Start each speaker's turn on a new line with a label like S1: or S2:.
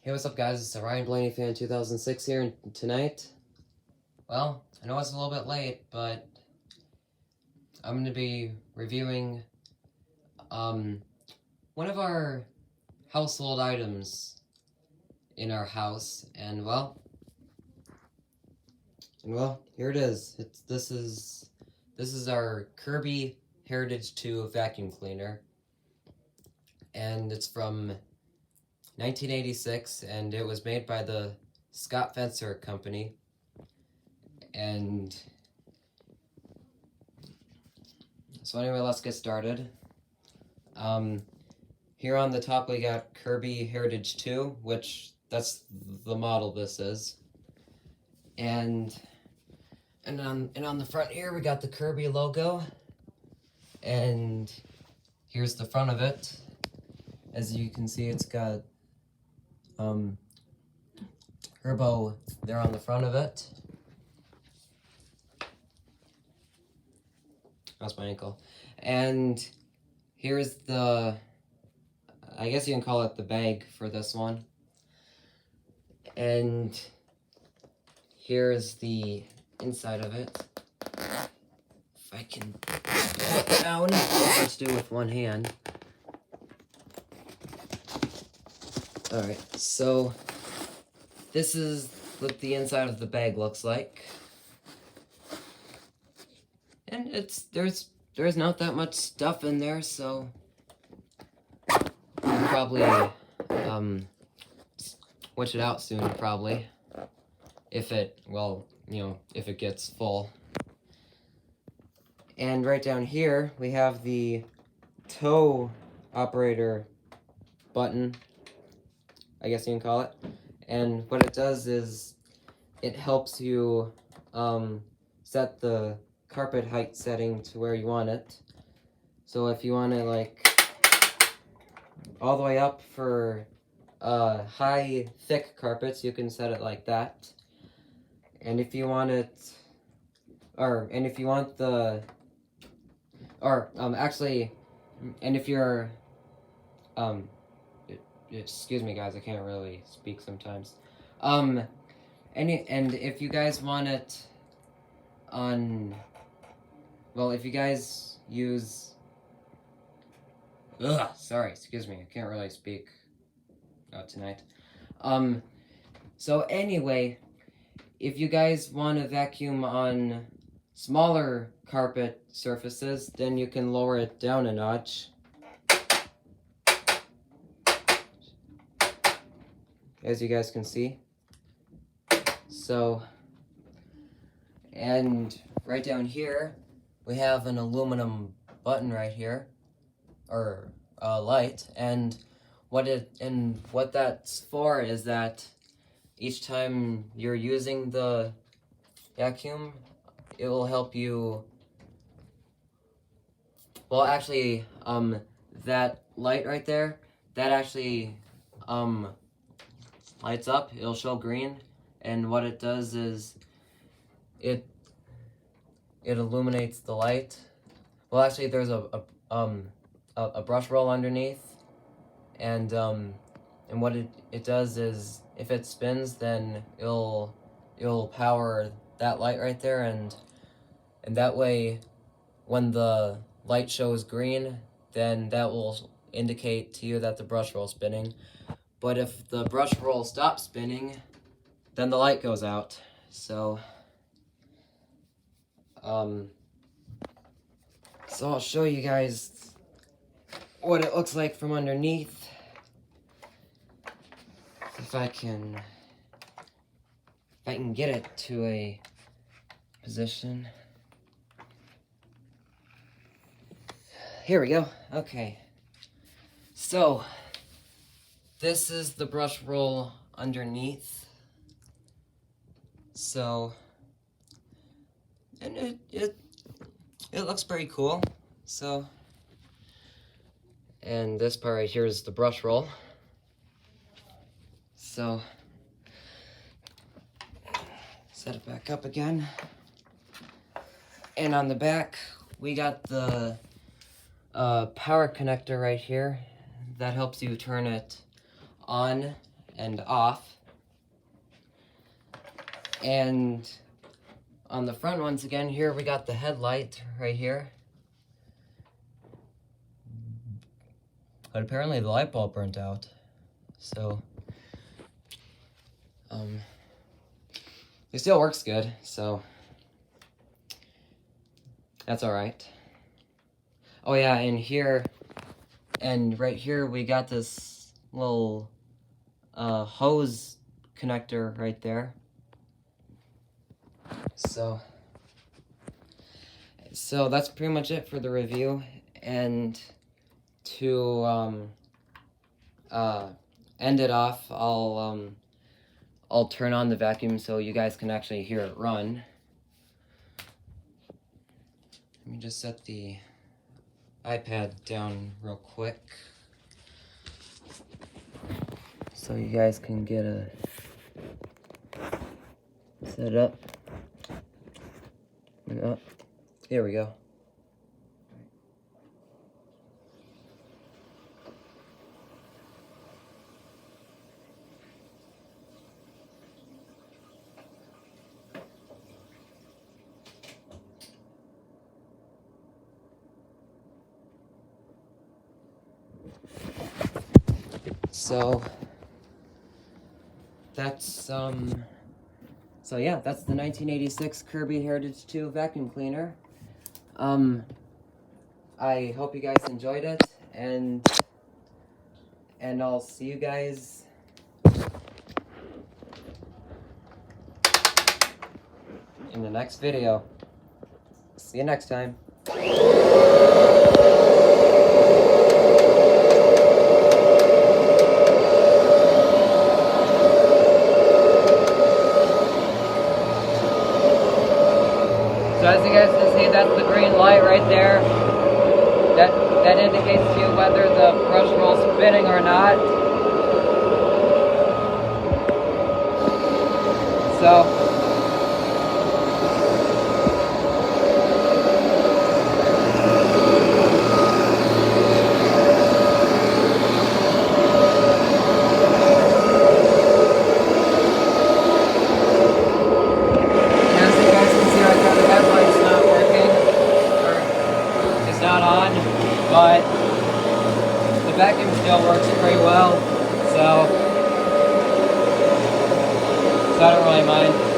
S1: Hey, what's up, guys? It's Ryan Blaney Fan 2006 here, and tonight, well, I know it's a little bit late, but I'm going to be reviewing one of our household items in our house, and well, here it is. This is our Kirby Heritage 2 vacuum cleaner, and it's from 1986, and it was made by the Scott Fencer Company. And so anyway, let's get started. Here on the top we got Kirby Heritage 2, which that's the model this is. And on the front here we got the Kirby logo. And here's the front of it. As you can see, it's got Turbo there on the front of it. That's my ankle. And here's the, I guess you can call it the bag for this one. And here's the inside of it. If I can pull it down, let's do it with one hand. Alright, so this is what the inside of the bag looks like. And there's not that much stuff in there, so I'll probably switch it out soon, probably. If it gets full. And right down here we have the tow operator button, I guess you can call it. And what it does is it helps you set the carpet height setting to where you want it. So if you want it like all the way up for high, thick carpets, you can set it like that. And if you want it, and if you're, excuse me guys, I can't really speak sometimes. And if you guys want it on, well, if you guys use, sorry, excuse me, I can't really speak tonight. So anyway, if you guys want to vacuum on smaller carpet surfaces, then you can lower it down a notch. As you guys can see. So, and right down here, we have an aluminum button right here, or light, and what that's for is that each time you're using the vacuum, it will help you, well actually, that light right there, that actually, lights up, it'll show green, and what it does is it illuminates the light. Well, actually, there's a brush roll underneath, and what it does is if it spins, then it'll power that light right there, and that way, when the light shows green, then that will indicate to you that the brush roll is spinning. But if the brush roll stops spinning, then the light goes out. So I'll show you guys what it looks like from underneath. If I can get it to a position. Here we go. Okay. So this is the brush roll underneath. So, and it looks pretty cool. So, and this part right here is the brush roll. So, set it back up again. And on the back, we got the power connector right here that helps you turn it on and off. And on the front, once again, here we got the headlight right here. But apparently the light bulb burnt out. So, it still works good, so that's alright. Oh yeah, and here, and right here we got this little hose connector right there. So that's pretty much it for the review. And to end it off, I'll turn on the vacuum so you guys can actually hear it run. Let me just set the iPad down real quick so you guys can get a set up. Oh, here we go. So that's so yeah, that's the 1986 Kirby Heritage 2 vacuum cleaner. I hope you guys enjoyed it, and I'll see you guys in the next video. See you next time. So as you guys can see, that's the green light right there. That indicates to you whether the brush roll's spinning or not. So but the vacuum still works pretty well, so I don't really mind.